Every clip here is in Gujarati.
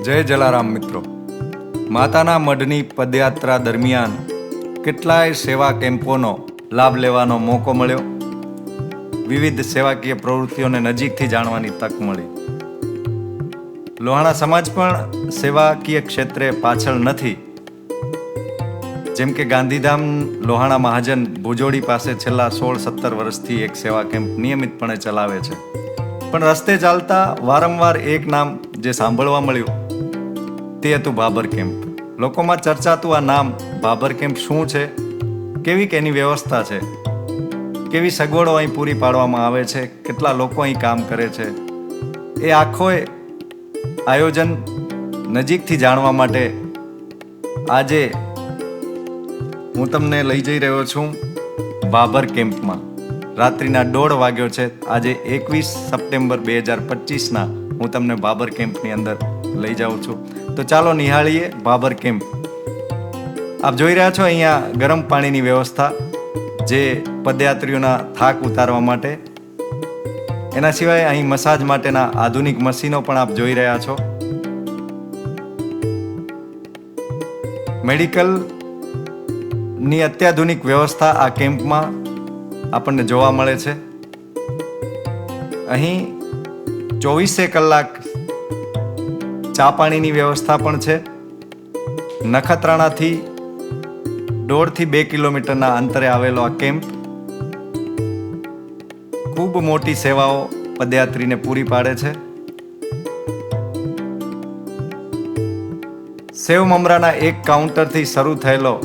જય જલારામ મિત્રો. માતાના મઢની પદયાત્રા દરમિયાન કેટલાય સેવા કેમ્પોનો લાભ લેવાનો મોકો મળ્યો. વિવિધ સેવાકીય પ્રવૃત્તિઓને નજીકથી જાણવાની તક મળી. લોહાણા સમાજ પણ સેવાકીય ક્ષેત્રે પાછળ નથી. જેમ કે ગાંધીધામ લોહાણા મહાજન ભુજોડી પાસે છેલ્લા 16-17 વર્ષથી એક સેવા કેમ્પ નિયમિતપણે ચલાવે છે. પણ રસ્તે ચાલતા વારંવાર એક નામ જે સાંભળવા મળ્યું તે હતું બાબર કેમ્પ. લોકોમાં ચર્ચાતું આ નામ બાબર કેમ્પ શું છે, કેવી એની વ્યવસ્થા છે, કેવી સગવડો અહીં પૂરી પાડવામાં આવે છે, કેટલા લોકો અહીં કામ કરે છે, એ આખોય આયોજન નજીકથી જાણવા માટે આજે હું તમને લઈ જઈ રહ્યો છું બાબર કેમ્પમાં. રાત્રિના 1:30 વાગ્યો છે. આજે 21 સપ્ટેમ્બર 2025 હું તમને બાબર કેમ્પની અંદર લઈ જાઉં છું. તો ચાલો નિહાળીએ બાબર કેમ્પ. આપ જોઈ રહ્યા છો અહીંયા ગરમ પાણીની વ્યવસ્થા, જે પદયાત્રીઓના થાક ઉતારવા માટે. એના સિવાય અહીં મસાજ માટેના આધુનિક મશીનો પણ આપ જોઈ રહ્યા છો. મેડિકલની અત્યાધુનિક વ્યવસ્થા આ કેમ્પમાં આપણને જોવા મળે છે. અહીં 24 કલાક ચા પાણીની વ્યવસ્થા પણ છે. નખત્રાણાથી 1.5 થી 2 કિલોમીટરના અંતરે આવેલો આ કેમ્પ ખૂબ મોટી સેવાઓ પદયાત્રીને પૂરી પાડે છે. સેવ મમરાના એક કાઉન્ટરથી શરૂ થયેલો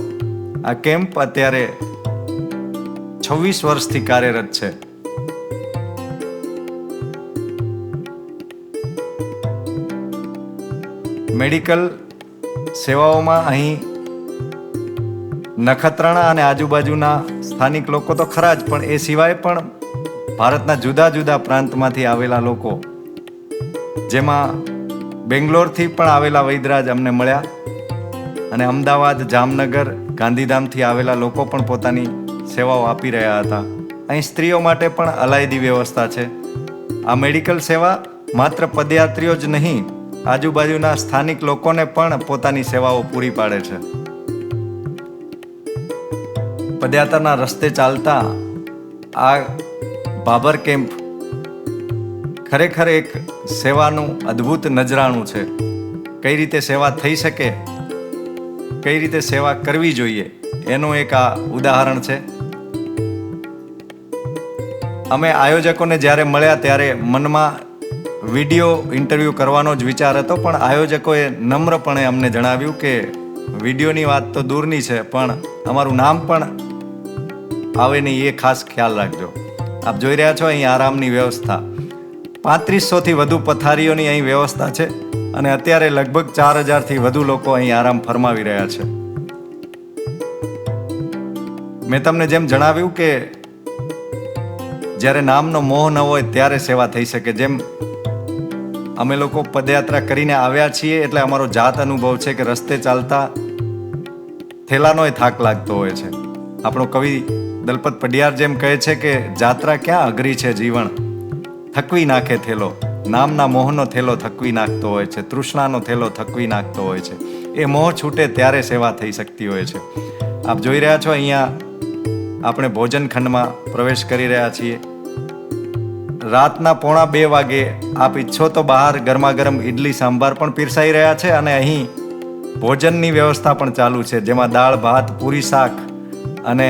આ કેમ્પ અત્યારે 26 વર્ષથી કાર્યરત છે. મેડિકલ સેવાઓમાં અહીં નખત્રાણા અને આજુબાજુના સ્થાનિક લોકો તો ખરા જ, પણ એ સિવાય પણ ભારતના જુદા જુદા પ્રાંતમાંથી આવેલા લોકો, જેમાં બેંગ્લોરથી પણ આવેલા વૈદરાજ અમને મળ્યા, અને અમદાવાદ, જામનગર, ગાંધીધામથી આવેલા લોકો પણ પોતાની સેવાઓ આપી રહ્યા હતા. અહીં સ્ત્રીઓ માટે પણ અલાયદી વ્યવસ્થા છે. આ મેડિકલ સેવા માત્ર પદયાત્રીઓ જ નહીં, આજુબાજુના સ્થાનિક લોકોને પણ પોતાની સેવાઓ પૂરી પાડે છે. પદયાત્રાના રસ્તે ચાલતા આ બાબર કેમ્પ ખરેખર એક સેવાનું અદ્ભુત નજરાણું છે. કઈ રીતે સેવા થઈ શકે, કઈ રીતે સેવા કરવી જોઈએ, એનું એક આ ઉદાહરણ છે. અમે આયોજકોને જ્યારે મળ્યા ત્યારે મનમાં વિડીયો ઇન્ટરવ્યૂ કરવાનો જ વિચાર હતો, પણ આયોજકોએ નમ્રપણે અમને જણાવ્યું કે વિડીયોની વાત તો દૂરની છે, પણ અમારું નામ પણ આવે નહીં એ ખાસ ખ્યાલ રાખજો. આપ જોઈ રહ્યા છો અહીં આરામની વ્યવસ્થા. 3500થી વધુ પથારીઓની અહીં વ્યવસ્થા છે, અને અત્યારે લગભગ 4000થી વધુ લોકો અહીં આરામ ફરમાવી રહ્યા છે. મેં તમને જેમ જણાવ્યું કે જ્યારે નામનો મોહ ન હોય ત્યારે સેવા થઈ શકે. જેમ અમે લોકો પદયાત્રા કરીને આવ્યા છીએ એટલે અમારો જાત અનુભવ છે કે રસ્તે ચાલતા થેલાનોય થાક લાગતો હોય છે. આપણો કવિ દલપત પડિયાર જેમ કહે છે કે જાત્રા ક્યાં અઘરી છે જીવન, થકવી નાખે થેલો. નામના મોહનો થેલો થકવી નાખતો હોય છે, તૃષ્ણાનો થેલો થકવી નાખતો હોય છે. એ મોહ છૂટે ત્યારે સેવા થઈ શકતી હોય છે. આપ જોઈ રહ્યા છો અહીંયા આપણે ભોજન ખંડમાં પ્રવેશ કરી રહ્યા છીએ. રાતના 1:45 વાગે આપ ઈચ્છો તો બહાર ગરમા ગરમ ઇડલી સાંભાર પણ પીરસાઈ રહ્યા છે, અને અહીં ભોજનની વ્યવસ્થા પણ ચાલુ છે, જેમાં દાળ ભાત, પૂરી શાક અને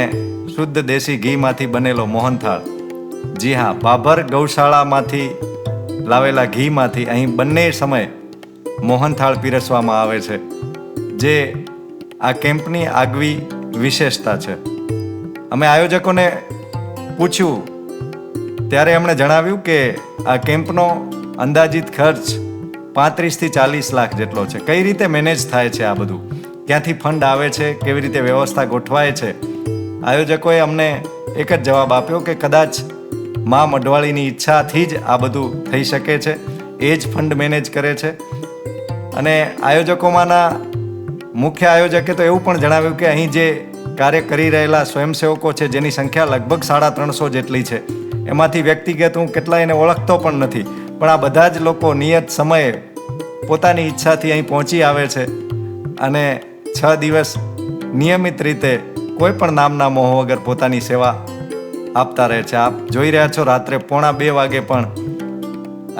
શુદ્ધ દેશી ઘીમાંથી બનેલો મોહનથાળ. જી હા, બાબર ગૌશાળામાંથી લાવેલા ઘીમાંથી અહીં બંને સમયે મોહનથાળ પીરસવામાં આવે છે, જે આ કેમ્પની આગવી વિશેષતા છે. અમે આયોજકોને પૂછ્યું ત્યારે એમણે જણાવ્યું કે આ કેમ્પનો અંદાજિત ખર્ચ 35 થી 40 લાખ જેટલો છે. કઈ રીતે મેનેજ થાય છે આ બધું, ક્યાંથી ફંડ આવે છે, કેવી રીતે વ્યવસ્થા ગોઠવાય છે? આયોજકોએ અમને એક જ જવાબ આપ્યો કે કદાચ મા મઢવાળીની ઈચ્છાથી જ આ બધું થઈ શકે છે, એ જ ફંડ મેનેજ કરે છે. અને આયોજકોમાંના મુખ્ય આયોજકે તો એવું પણ જણાવ્યું કે અહીં જે કાર્ય કરી રહેલા સ્વયંસેવકો છે, જેની સંખ્યા લગભગ 350 જેટલી છે, એમાંથી વ્યક્તિગત હું કેટલાયને ઓળખતો પણ નથી, પણ આ બધા જ લોકો નિયત સમયે પોતાની ઈચ્છાથી અહીં પહોંચી આવે છે અને 6 દિવસ નિયમિત રીતે કોઈ પણ નામના મોહ વગર પોતાની સેવા આપતા રહે છે. આપ જોઈ રહ્યા છો રાત્રે 1:45 વાગે પણ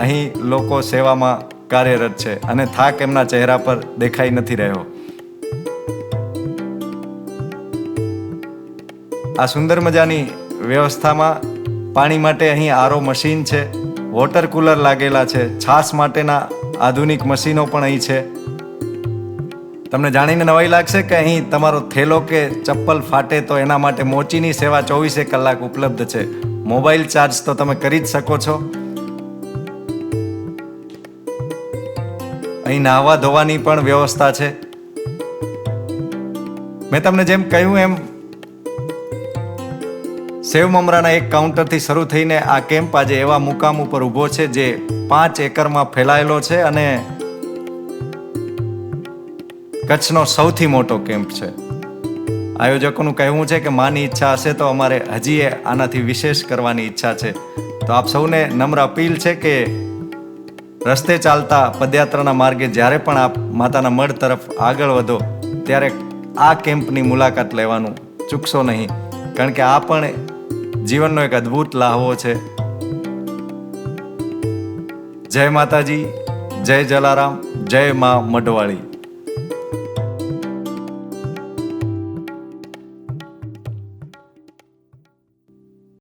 અહીં લોકો સેવામાં કાર્યરત છે અને થાક એમના ચહેરા પર દેખાઈ નથી રહ્યો. આ સુંદર મજાની વ્યવસ્થામાં પાણી માટે અહીં આરો મશીન છે, વોટર કુલર લાગેલા છે, છાશ માટેના આધુનિક મશીનો પણ અહીં છે. તમને જાણીને નવાઈ લાગશે કે અહીં તમારો થેલો કે ચપ્પલ ફાટે તો એના માટે મોચીની સેવા 24 કલાક ઉપલબ્ધ છે. મોબાઈલ ચાર્જ તો તમે કરી જ શકો છો. અહીં નાહવા ધોવાની પણ વ્યવસ્થા છે. મેં તમને જેમ કહ્યું એમ સેવ મમરાના એક કાઉન્ટરથી શરૂ થઈને આ કેમ્પ આજે એવા મુકામ ઉપર ઊભો છે જે 5 એકરમાં ફેલાયેલો છે અને કચ્છનો સૌથી મોટો કેમ્પ છે. આયોજકોનું કહેવું છે કે માની ઈચ્છા હશે તો અમારે હજી આનાથી વિશેષ કરવાની ઈચ્છા છે. તો આપ સૌને નમ્ર અપીલ છે કે રસ્તે ચાલતા પદયાત્રાના માર્ગે જ્યારે પણ આપ માતાના મઢ તરફ આગળ વધો ત્યારે આ કેમ્પની મુલાકાત લેવાનું ચૂકશો નહીં, કારણ કે આ પણ જીવનનો એક અદ્ભુત લાહવો છે. જય માતાજી, જય જલારામ, જય મા મઢવાળી.